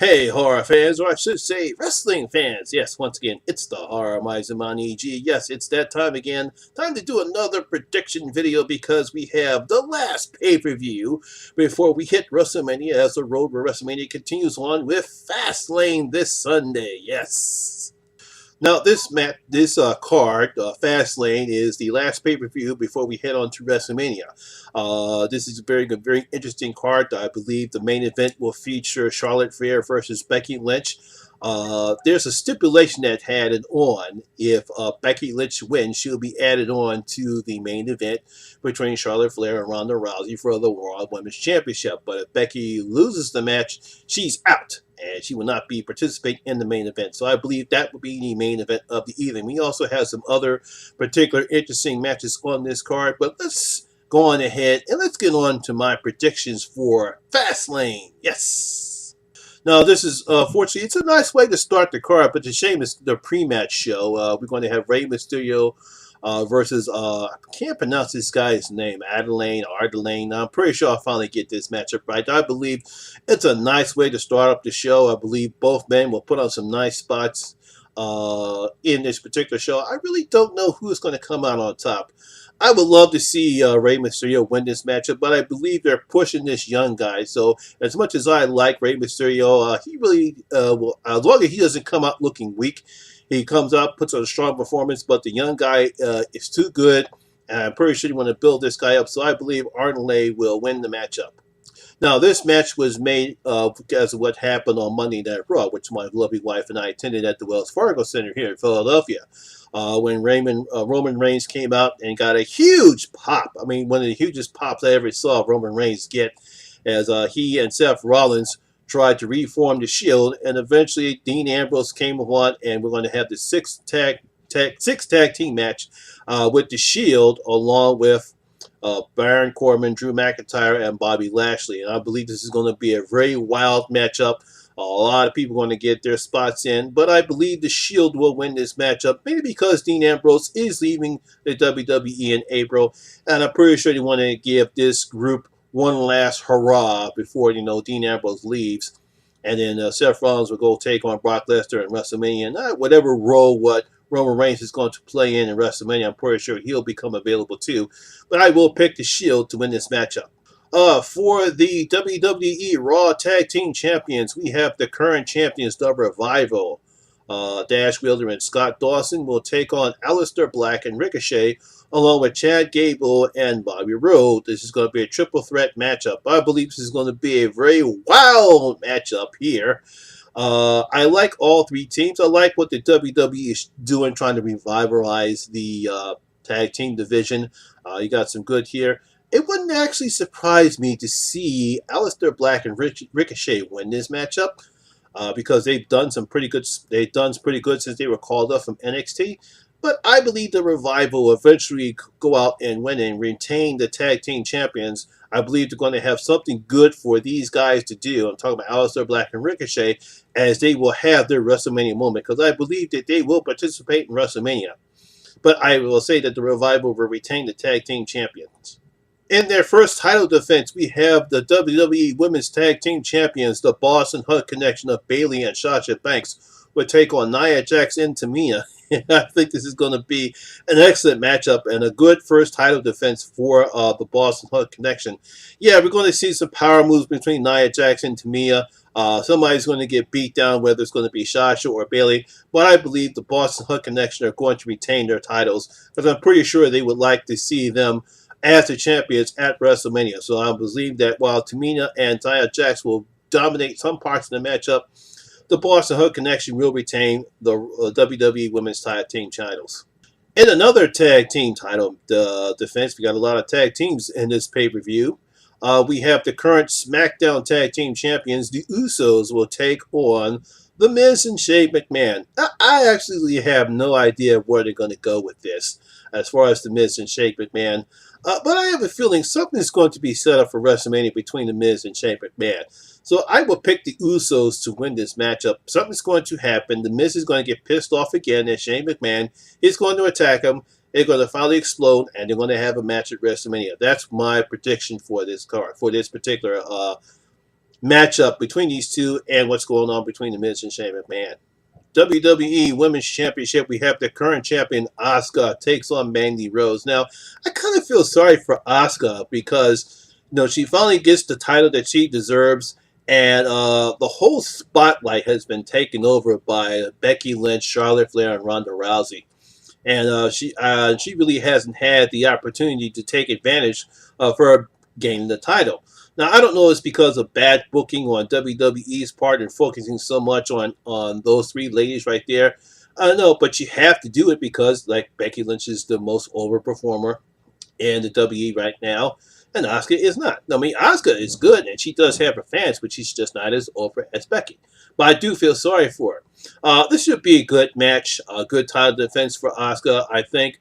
Hey, horror fans, or I should say wrestling fans. Yes, once again, it's the Horror Miser Monty G. Yes, it's that time again. Time to do another prediction video because we have the last pay-per-view before we hit WrestleMania as the road where WrestleMania continues on with Fastlane this Sunday. Yes. Now, this card, Fastlane, is the last pay-per-view before we head on to WrestleMania. This is a very good, very interesting card. I believe the main event will feature Charlotte Flair versus Becky Lynch. There's a stipulation that had it on. If Becky Lynch wins, she'll be added on to the main event between Charlotte Flair and Ronda Rousey for the World Women's Championship. But if Becky loses the match, she's out, and she will not be participating in the main event. So I believe that will be the main event of the evening. We also have some other particular interesting matches on this card, but let's go on ahead and let's get on to my predictions for Fastlane. Yes. Now, this is, fortunately, it's a nice way to start the card, but the shame is the pre-match show. We're going to have Rey Mysterio versus, I can't pronounce this guy's name, Ardelane. I'm pretty sure I'll finally get this matchup right. I believe it's a nice way to start up the show. I believe both men will put on some nice spots in this particular show. I really don't know who's going to come out on top. I would love to see Rey Mysterio win this matchup, but I believe they're pushing this young guy. So as much as I like Rey Mysterio, he really will, as long as he doesn't come out looking weak, he comes out, puts on a strong performance, but the young guy is too good, and I'm pretty sure you want to build this guy up. So I believe Arnold will win the matchup. Now, this match was made because of what happened on Monday Night Raw, which my lovely wife and I attended at the Wells Fargo Center here in Philadelphia. When Roman Reigns came out and got a huge pop. I mean, one of the hugest pops I ever saw Roman Reigns get, as he and Seth Rollins tried to reform the Shield, and eventually Dean Ambrose came on, and we're going to have the six tag team match with the Shield, along with Baron Corbin, Drew McIntyre, and Bobby Lashley. And I believe this is going to be a very wild matchup. A lot of people are going to get their spots in, but I believe the Shield will win this matchup, maybe because Dean Ambrose is leaving the WWE in April, and I'm pretty sure they want to give this group one last hurrah before, Dean Ambrose leaves. And then Seth Rollins will go take on Brock Lesnar in WrestleMania. And whatever role what Roman Reigns is going to play in WrestleMania, I'm pretty sure he'll become available too. But I will pick the Shield to win this matchup. For the WWE Raw Tag Team Champions, we have the current champions, the Revival. Dash Wilder and Scott Dawson will take on Aleister Black and Ricochet, along with Chad Gable and Bobby Roode. This is going to be a triple threat matchup. I believe this is going to be a very wild matchup here. I like all three teams. I like what the WWE is doing, trying to revitalize the tag team division. You got some good here. It wouldn't actually surprise me to see Aleister Black and Ricochet win this matchup because they've done some pretty good. They've done pretty good since they were called up from NXT. But I believe the Revival will eventually go out and win and retain the tag team champions. I believe they're going to have something good for these guys to do. I'm talking about Aleister Black and Ricochet, as they will have their WrestleMania moment, because I believe that they will participate in WrestleMania. But I will say that the Revival will retain the tag team champions. In their first title defense, we have the WWE Women's Tag Team Champions, the Boss and Hug Connection of Bayley and Sasha Banks, will take on Nia Jax and Tamina. I think this is going to be an excellent matchup and a good first title defense for the Boss and Hug Connection. Yeah, we're going to see some power moves between Nia Jax and Tamina. Somebody's going to get beat down, whether it's going to be Sasha or Bayley. But I believe the Boss and Hug Connection are going to retain their titles, because I'm pretty sure they would like to see them as the champions at WrestleMania. So I believe that while Tamina and Nia Jax will dominate some parts of the matchup, the Boss and Hug Connection will retain the WWE Women's Tag Team titles. In another tag team title defense, we got a lot of tag teams in this pay-per-view. We have the current SmackDown Tag Team Champions, the Usos, will take on The Miz and Shane McMahon. I actually have no idea where they're going to go with this as far as The Miz and Shane McMahon. But I have a feeling something is going to be set up for WrestleMania between The Miz and Shane McMahon. So I will pick the Usos to win this matchup. Something's going to happen. The Miz is going to get pissed off again, and Shane McMahon is going to attack him. They're going to finally explode, and they're going to have a match at WrestleMania. That's my prediction for this card, for this particular matchup between these two and what's going on between The Miz and Shane McMahon. WWE Women's Championship, we have the current champion Asuka takes on Mandy Rose. Now, I kind of feel sorry for Asuka because she finally gets the title that she deserves, and the whole spotlight has been taken over by Becky Lynch, Charlotte Flair, and Ronda Rousey. And she really hasn't had the opportunity to take advantage of her gaining the title. Now, I don't know if it's because of bad booking on WWE's part and focusing so much on those three ladies right there. I don't know, but you have to do it because, like, Becky Lynch is the most over performer in the WWE right now, and Asuka is not. I mean, Asuka is good, and she does have her fans, but she's just not as over as Becky. But I do feel sorry for her. This should be a good match, a good title defense for Asuka, I think.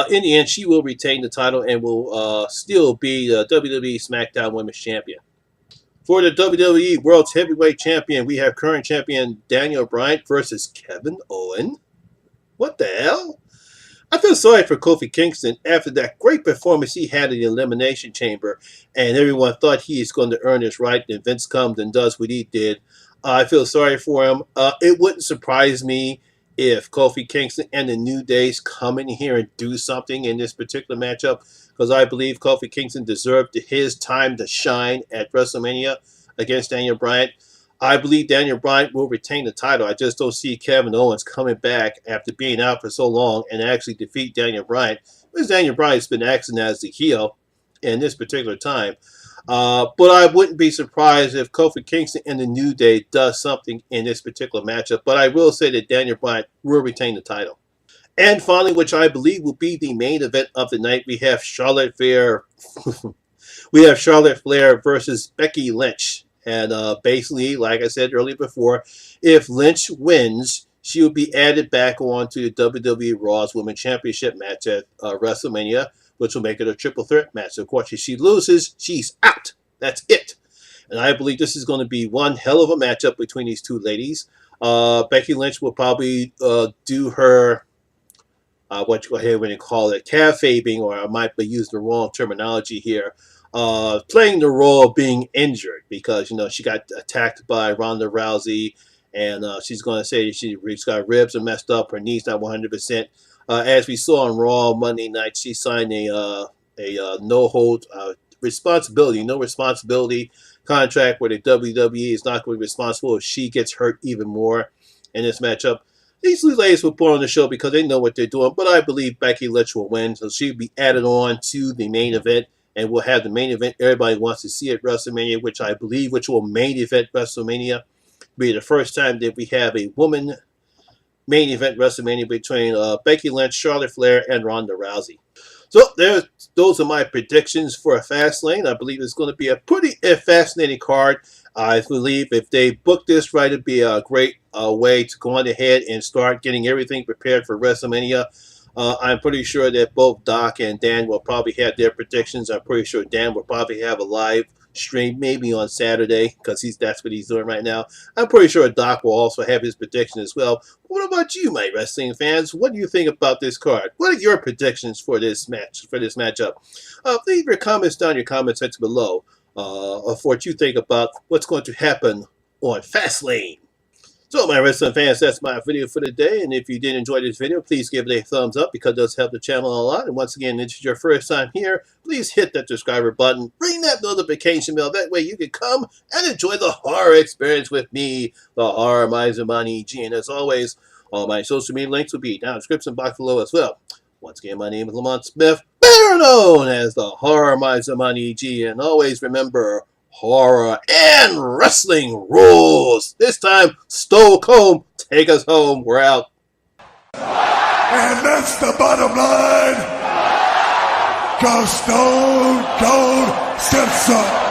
In the end, she will retain the title and will still be the WWE SmackDown Women's Champion. For the WWE World Heavyweight Champion, we have current champion Daniel Bryan versus Kevin Owens. What the hell? I feel sorry for Kofi Kingston after that great performance he had in the Elimination Chamber, and everyone thought he is going to earn his right, and Vince comes and does what he did. I feel sorry for him. It wouldn't surprise me if Kofi Kingston and the New Days come in here and do something in this particular matchup, because I believe Kofi Kingston deserved his time to shine at WrestleMania against Daniel Bryan. I believe Daniel Bryan will retain the title. I just don't see Kevin Owens coming back after being out for so long and actually defeat Daniel Bryan, because Daniel Bryan's been acting as the heel in this particular time. But I wouldn't be surprised if Kofi Kingston and the New Day does something in this particular matchup. But I will say that Daniel Bryan will retain the title. And finally, which I believe will be the main event of the night, we have Charlotte Flair. We have Charlotte Flair versus Becky Lynch. And basically, like I said earlier before, if Lynch wins, she will be added back on to the WWE Raw's Women's Championship match at WrestleMania, which will make it a triple threat match. Of course, if she loses, she's out. That's it. And I believe this is going to be one hell of a matchup between these two ladies. Becky Lynch will probably do her, what you call it, kayfabing, or I might be using the wrong terminology here, playing the role of being injured because, she got attacked by Ronda Rousey, and she's going to say she's got ribs are messed up, her knees not 100%. As we saw on Raw Monday night, she signed a no responsibility contract where the WWE is not going to be responsible if she gets hurt even more in this matchup. These two ladies were put on the show because they know what they're doing, but I believe Becky Lynch will win, so she'll be added on to the main event, and we'll have the main event everybody wants to see at WrestleMania, which will main event WrestleMania. Be the first time that we have a woman main event WrestleMania between Becky Lynch, Charlotte Flair, and Ronda Rousey. So those are my predictions for Fastlane. I believe it's going to be a pretty fascinating card. I believe if they book this right, it'd be a great way to go on ahead and start getting everything prepared for WrestleMania. I'm pretty sure that both Doc and Dan will probably have their predictions. I'm pretty sure Dan will probably have a live stream maybe on Saturday because that's what he's doing right now. I'm pretty sure Doc will also have his prediction as well. What about you, my wrestling fans? What do you think about this card? What are your predictions for this matchup? Leave your comments down in your comment section below of what you think about what's going to happen on Fastlane. So, my wrestling fans, that's my video for today. And if you did enjoy this video, please give it a thumbs up because it does help the channel a lot. And once again, if this is your first time here, please hit that subscriber button. Ring that notification bell. That way you can come and enjoy the horror experience with me, the Horror Miser Monty G. And as always, all my social media links will be down in the description box below as well. Once again, my name is Lamont Smith, better known as the Horror Miser Monty G. And always remember, horror and wrestling rules. This time, Stone Cold, take us home. We're out. And that's the bottom line. 'Cause Stone Cold steps up.